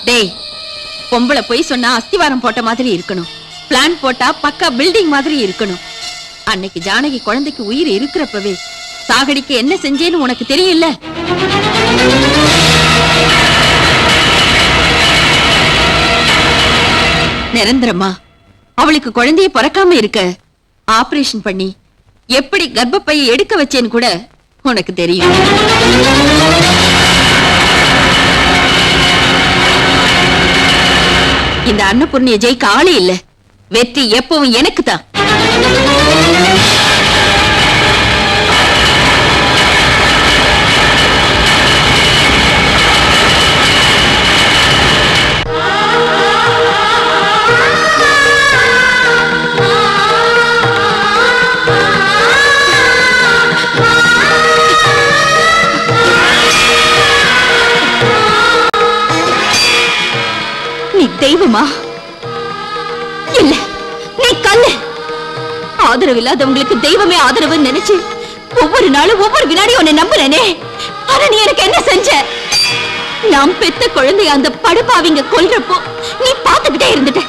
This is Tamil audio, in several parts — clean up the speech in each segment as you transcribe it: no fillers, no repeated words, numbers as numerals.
டேய், பொம்பளை போய் சொன்னா அஸ்திவாரம் போட்ட மாதிரி இருக்கணும், பிளான் போட்டா பக்கா பில்டிங் மாதிரி இருக்கணும். அன்னைக்கு ஜானகி குழந்தைக்கு உயிர் இருக்கிறப்பவே சாகடிக்க என்ன செஞ்சேன்னு உனக்கு தெரியல. நிரந்தரமா அவளுக்கு குழந்தைய பிறக்காம இருக்க ஆபரேஷன் பண்ணி எப்படி கர்ப்பப்பையை எடுக்க வச்சேன்னு கூட உனக்கு தெரியும். இந்த அன்னபூர்ணிய ஜெயிக்க ஆளே இல்ல. வெற்றி எப்பவும் எனக்கு தான். தெய்வமா இல்ல, நீ கல்லு. ஆதரவு இல்லாதவங்களுக்கு தெய்வமே ஆதரவு நினைச்சு ஒவ்வொரு நாளும் ஒவ்வொரு வினாடியும் உன்னை நம்புறேனே. ஆனா நீ எனக்கு என்ன செஞ்ச? நாம் பெத்த குழந்தைய அந்த படுபாவிங்க கொல்றப்போ நீ பாத்துக்கிட்டே இருந்துட்ட.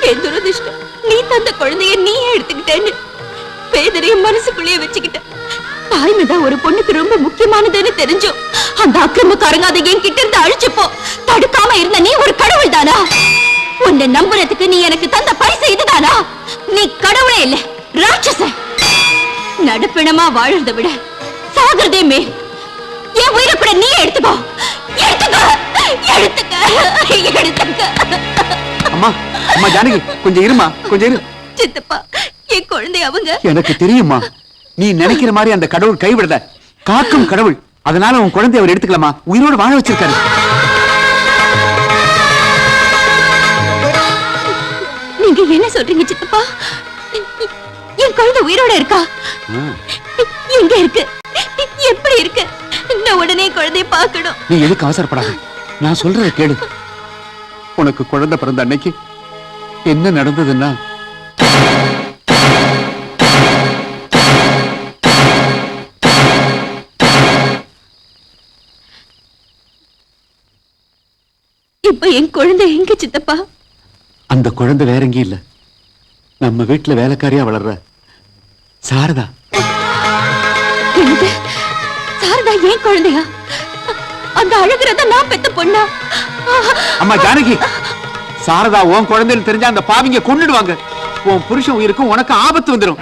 என் துரதிஷ்டம், நீ தந்த குழந்தைய நீயே எடுத்துக்கிட்டேன்னு வேதனைய மனசுக்குள்ளேயே வச்சுக்கிட்ட. தாய்மைதான் ஒரு பொண்ணுக்கு ரொம்ப முக்கியமானதுன்னு தெரிஞ்சோம் அந்த அக்கிரமக்காரங்க அதை என் கிட்ட இருந்து அழிச்சப்போ தடுக்காம இருந்த நீ ஒரு கடவுள் தானா? உன்னை நம்புறதுக்கு நீ எனக்கு தந்த பரிசு இதுதானா? நீ கடவுளே இல்ல, ராட்சசன். நடுப்பிணமா வாழறதை விட சாகிறதே மேல். என் உயிரை கூட நீ எடுத்துக்கோ, எடுத்துக்கோ, எடுத்துக்க, எடுத்துக்க. அம்மா, அம்மா ஜானகி, கொஞ்சம் இருமா, கொஞ்சம் இரு. சித்தப்பா, என் குழந்தை அவங்க. எனக்கு தெரியுமா, நீ நினைக்கிற மாதிரி அந்த கடவுள் கைவிடல, காக்கும் கடவுள். அதனால உன் குழந்தை அவர் எடுத்துக்கலாமா, உயிரோடு வாழ வச்சிருக்காரு. நீங்க என்ன சொல்றீங்க சித்தப்பா? என் குழந்தை உயிரோட இருக்கா? எங்க இருக்கு, எப்படி இருக்கு? நான் உடனே குழந்தைய பார்க்கணும். நீ எதுக்கு அவசரப்படாத, நான் சொல்றத கேளு. உனக்கு குழந்தை பிறந்த அன்னைக்கு என்ன நடந்ததுன்னா, இப்ப என் குழந்தை எங்க சித்தப்பா? அந்த குழந்தை வேற எங்கேயும் இல்ல, நம்ம வீட்டுல வேலைக்காரியா வளர்ற சாரதா. சாரதா என் குழந்தையா? அந்த அழகுறத நான் பெத்த பொண்ணா? அம்மா ஜானகி, சாரதா உன் குழந்தைன்னு தெரிஞ்சா அந்த பாவிங்க கொன்னுடுவாங்க. உன் புருஷன் உயிருக்கும் உனக்கு ஆபத்து வந்துடும்.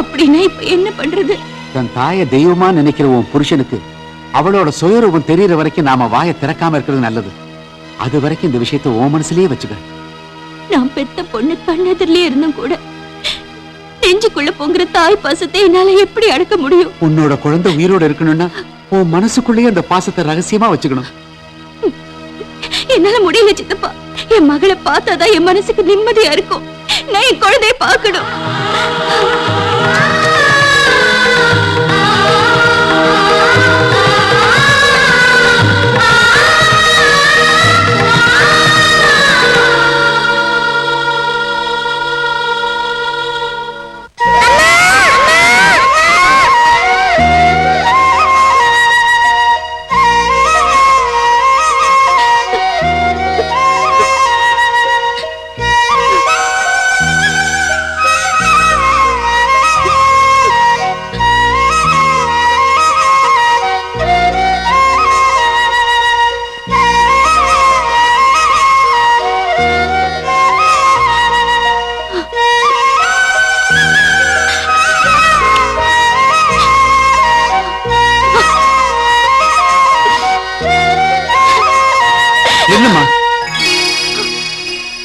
அப்படின்னா இப்ப என்ன பண்றது? தன் தாய தெய்வமா நினைக்கிற உன் புருஷனுக்கு அவளோட சுயரூபம் தெரியற வரைக்கும் நாம வாயை திறக்காம இருக்கிறது நல்லது. அது வரைக்கும் இந்த விஷயத்தை உன் மனசுலயே வச்சுக்க. நான் பெத்த பொண்ணு கண்ணெதிரிலே இருந்தும் கூட நெஞ்சுக்குள்ள பொங்குற தாய் பாசத்தை என்னால எப்படி அடக்க முடியும்? உன்னோட குழந்தை உயிரோட இருக்கணும்னா உன் மனசுக்குள்ளேயே அந்த பாசத்தை ரகசியமா வச்சுக்கணும். என்னால முடியல சித்தப்பா. என் மகளை பார்த்தாதான் என் மனசுக்கு நிம்மதியா இருக்கும். நான் என் குழந்தைய பார்க்கணும்.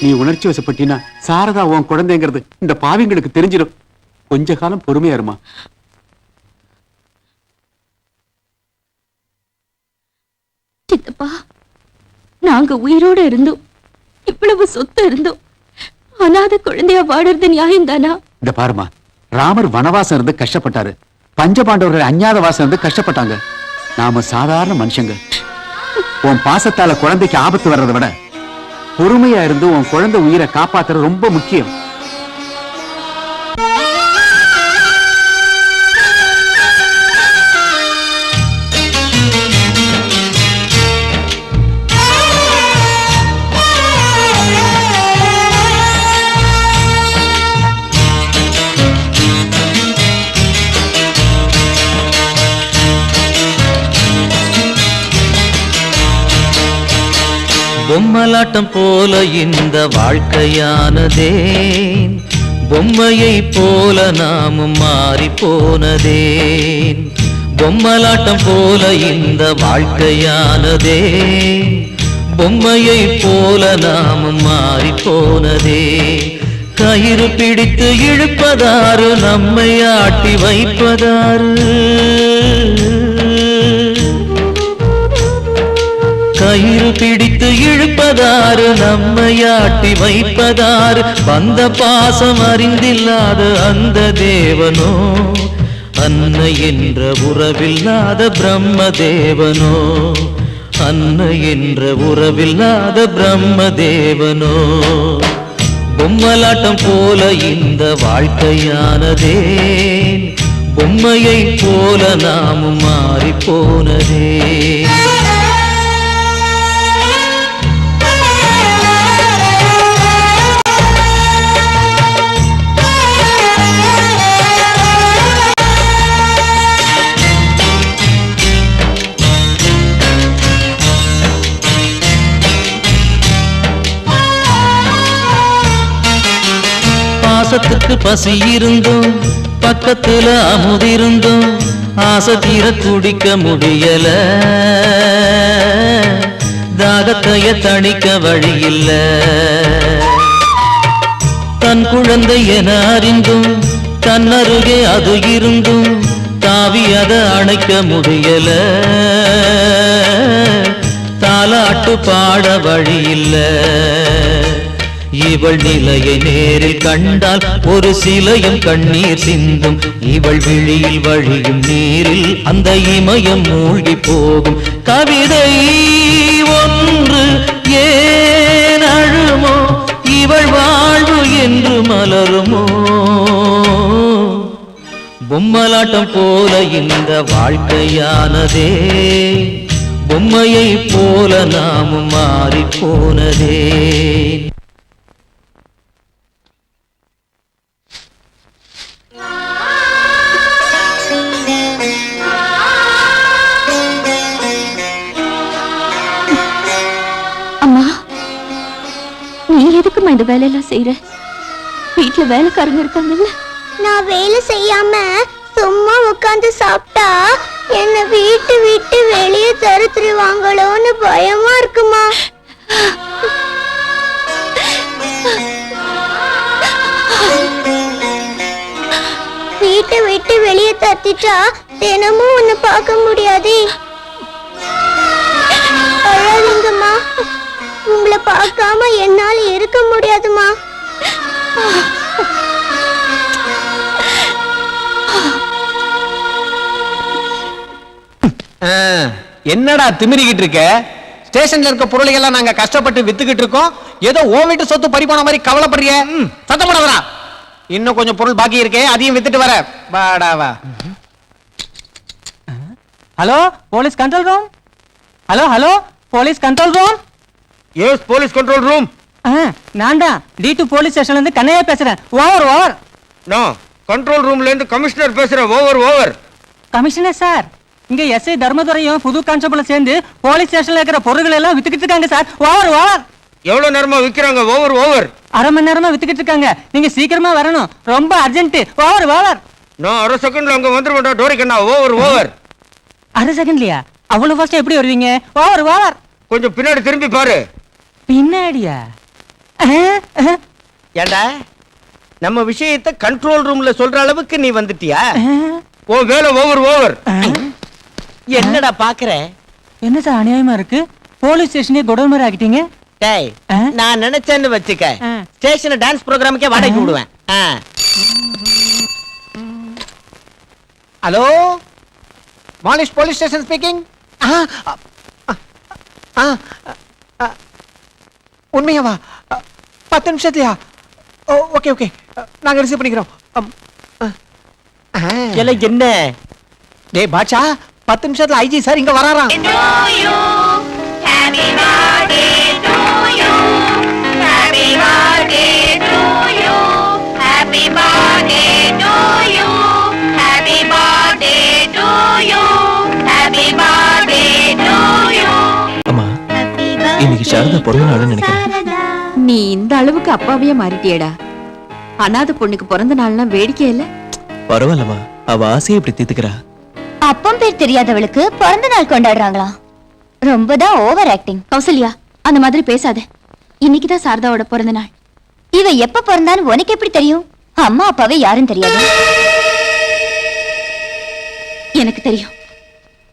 நீ உணர்ச்சி வசப்பட்டினா சாரதா உன் குழந்தைங்கிறது இந்த பாவிங்களுக்கு தெரிஞ்சிடும். கொஞ்ச காலம் பொறுமையா இருமா. சித்தப்பா, நாங்க உயிரோட இருந்தோம், இவ்வளவு சொத்து இருந்தோம், அனாதை குழந்தையா வாடுறது நியாயம் தானா? இந்த பாருமா, ராமர் வனவாசம் இருந்து கஷ்டப்பட்டாரு, பஞ்சபாண்டவர்கள் அஞ்ஞாத வாசம் இருந்து கஷ்டப்பட்டாங்க. நாம சாதாரண மனுஷங்க. உன் பாசத்தால குழந்தைக்கு ஆபத்து வர்றதை விட பொறுமையா இருந்து உன் குழந்தை உயிரை காப்பாத்துறது ரொம்ப முக்கியம். பொம்மலாட்டம் போல இந்த வாழ்க்கையானதே, பொம்மையை போல நாமும் மாறி போனதே. பொம்மலாட்டம் போல இந்த வாழ்க்கையானதே, பொம்மையை போல நாமும் மாறி போனதே. கயிறு பிடித்து இழுப்பதாரு, நம்மை ஆட்டி வைப்பதாரு. கயிறு பிடித்து இழுப்பதாரு, நம்மை ஆட்டி வைப்பதாரு. வந்த பாசம் அறிந்தில்லாத அந்த தேவனோ, அன்னை என்ற உறவில்லாத பிரம்ம தேவனோ, அன்னை என்ற உறவில்லாத பிரம்ம தேவனோ. பொம்மலாட்டம் போல இந்த வாழ்க்கையானதே, பொம்மையை போல நாமும் மாறி போனதே. பாசத்துக்கு பசி இருந்தும் பக்கத்துல அமுதிருந்தும் ஆசை தீர குடிக்க முடியல, தாகத்தைய தணிக்க வழி இல்ல. தன் குழந்தை என அறிந்தும் தன்னருகே அது இருந்தும் தாவி அதை அணைக்க முடியல, தாலாட்டு பாட வழி இல்ல. இவள் நிலையை நேரில் கண்டால் ஒரு சிலையும் கண்ணீர் சிந்தும். இவள் விழியில் வழியும் நீரில் அந்த இமயம் மூழ்கி போகும். கவிதை ஒன்று ஏன் அழுமோ, இவள் வாழ்வு என்று மலருமோ. பொம்மலாட்டம் போல இந்த வாழ்க்கையானதே, பொம்மையை போல நாமும் மாறி போனதே. நீ எதுக்குமா இந்த வேலையெல்லாம் செய்யற? வீட்டுல வேலைக்காரங்க இருக்காங்கல்ல. நான் வேலை செய்யாம சும்மா உட்காந்து சாப்பிட்டா என்ன வீட்டு விட்டு வெளியே தருத்துருவாங்களோன்னு பயமா இருக்குமா. வீட்டை விட்டு வெளியே தத்திட்டா தினமும் உன்னை பார்க்க முடியாதே. அழாதீங்கம்மா, உங்களை பார்க்காம என்னால இருக்க முடியாதுமா. என்னடா திமிரிக்கிட்டு இருக்க? ஸ்டேஷன்ல இருக்க பொருளையெல்லாம் நாங்க கஷ்டப்பட்டு வித்துக்கிட்டு இருக்கோம், ஏதோ ஓ வீட்டு சொத்து பறிபோன மாதிரி கவலைப்படுறிய? சத்தம் போடாதடா. இன்னும் கொஞ்சம் பொருள் பாக்கி இருக்கே, அதையும் வித்துட்டு வர. வாடாவா. Hello police control room. Hello hello police control room. Yes police control room. நான் தான் D2 போலீஸ் ஸ்டேஷன்ல இருந்து கண்ணையா பேசுறேன். Over over. நான் கண்ட்ரோல் ரூம்ல இருந்து கமிஷனர் பேசுறேன். Over over. கமிஷனர் சார், இங்க எஸ்ஐ தர்மதுரையும் புது கான்ஸ்டபிள் சேர்ந்து போலீஸ் ஸ்டேஷன்ல இருக்கிற பொருட்கள் எல்லாம் வித்துக்கிட்டு இருக்காங்க சார். Over over. எவ்வளவு நேரமா விக்கிறாங்க? Over over. அரை மணி நேரமா வித்துக்கிட்டு இருக்காங்க. நீங்க சீக்கிரமா வரணும், ரொம்ப அர்ஜென்ட். Over over. நான் அரை செகண்ட்ல அங்க வந்துருவேன்டா டோரிக்கண்ணா. Over over. அரை செகண்ட்லயா? அவ்வளவு ஃபாஸ்டா எப்படி வருவீங்க? Over over. கொஞ்சம் பின்னாடி திரும்பி பாரு. பின்னாடியா? ஏண்டா நம்ம விஷயத்தை கண்ட்ரோல் ரூம்ல சொல்ற அளவுக்கு நீ வந்துட்டியா? ஓ வேலை ஓவர் ஓவர். என்னடா பாக்குற? என்ன சார் அநியாயமா இருக்கு? போலீஸ் ஸ்டேஷனே கொடல் மாதிரி ஆக்கிட்டீங்க. டேய், நான் நினைச்சேன்னு வச்சுக்க, ஸ்டேஷன் டான்ஸ் ப்ரோகிராமுக்கே வாடகைக்கு விடுவேன். Hello, Molisch police station speaking. உண்மையாவா? 10 நிமிஷத்துலயா? ஓகே ஓகே, நாங்க ரிசீவ் பண்ணிக்கிறோம். என்ன டேய் பாட்சா, 10 நிமிஷத்துல ஐஜி சார் இங்க வராராம். இன்னைக்கு சாரதா பிறந்த நாள்னு நினைக்கிறேன். நீ இந்த அளவுக்கு அப்பாவையே மாறிட்டியேடா. அனாதை பொண்ணுக்கு பிறந்த நாள்னா வேடிக்கை இல்ல. பரவாயில்லம்மா, அவ ஆசையை இப்படி தீர்த்துக்கிறா. அப்பம் பேர் தெரியாதவளுக்கு பிறந்த நாள் கொண்டாடுறாங்களா? ரொம்பதான் ஓவர் ஆக்டிங். கௌசல்யா, அந்த மாதிரி பேசாத. இன்னைக்குதான் சாரதாவோட பிறந்த நாள். இவ எப்ப பிறந்தான்னு உனக்கு எப்படி தெரியும்? அம்மா அப்பாவே யாரும் தெரியாது. எனக்கு தெரியும்.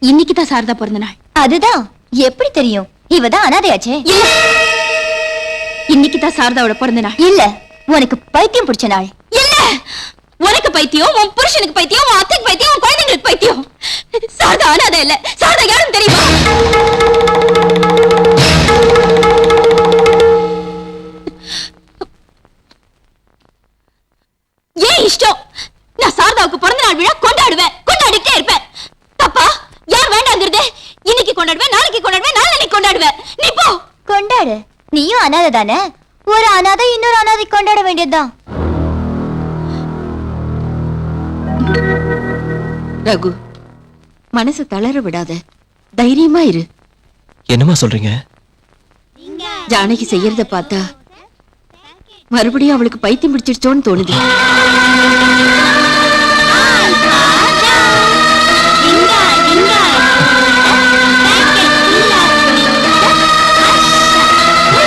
இன்னைக்குதான் சாரதா பிறந்த நாள். அதுதான் எப்படி தெரியும்? இவதான் அனாதையாச்சே. இல்ல, இன்னைக்குதான் சாரதாவோட பிறந்த நாள். இல்ல, உனக்கு பைத்தியம் பிடிச்ச நாள். இல்ல, உனக்கு பைத்தியம், உன் புருஷனுக்கு பைத்தியம், உன் அத்தைக்கு பைத்தியம், உன் குழந்தைங்களுக்கு பைத்தியம். சாரதா அனாதை இல்ல. சாரதா யாரும் தெரியுமா? ஏன் இஷ்டம். நான் சாரதாவுக்கு பிறந்த நாள் விழா கொண்டாடுவேன், கொண்டாடிட்டே இருப்பேன். தப்பா? யார் வேண்டாங்கிறது? இன்னைக்கு கொண்டாடுவேன், நாளைக்கு கொண்டாடுவேன், நாளைக்கு கொண்டாடுவேன். நீ போ. கொண்டாடு. நீயும் அனாதை தானே. ஒரு அனாதை இன்னொரு அனாதை கொண்டாட வேண்டியதுதான். ரகு, மனசு தளர விடாத. தைரியமா இரு. என்னம்மா சொல்றீங்க? ஜானகி செய்யறத பார்த்தா மறுபடியும் அவளுக்கு பைத்தியம் பிடிச்சிருச்சோன்னு தோணுது.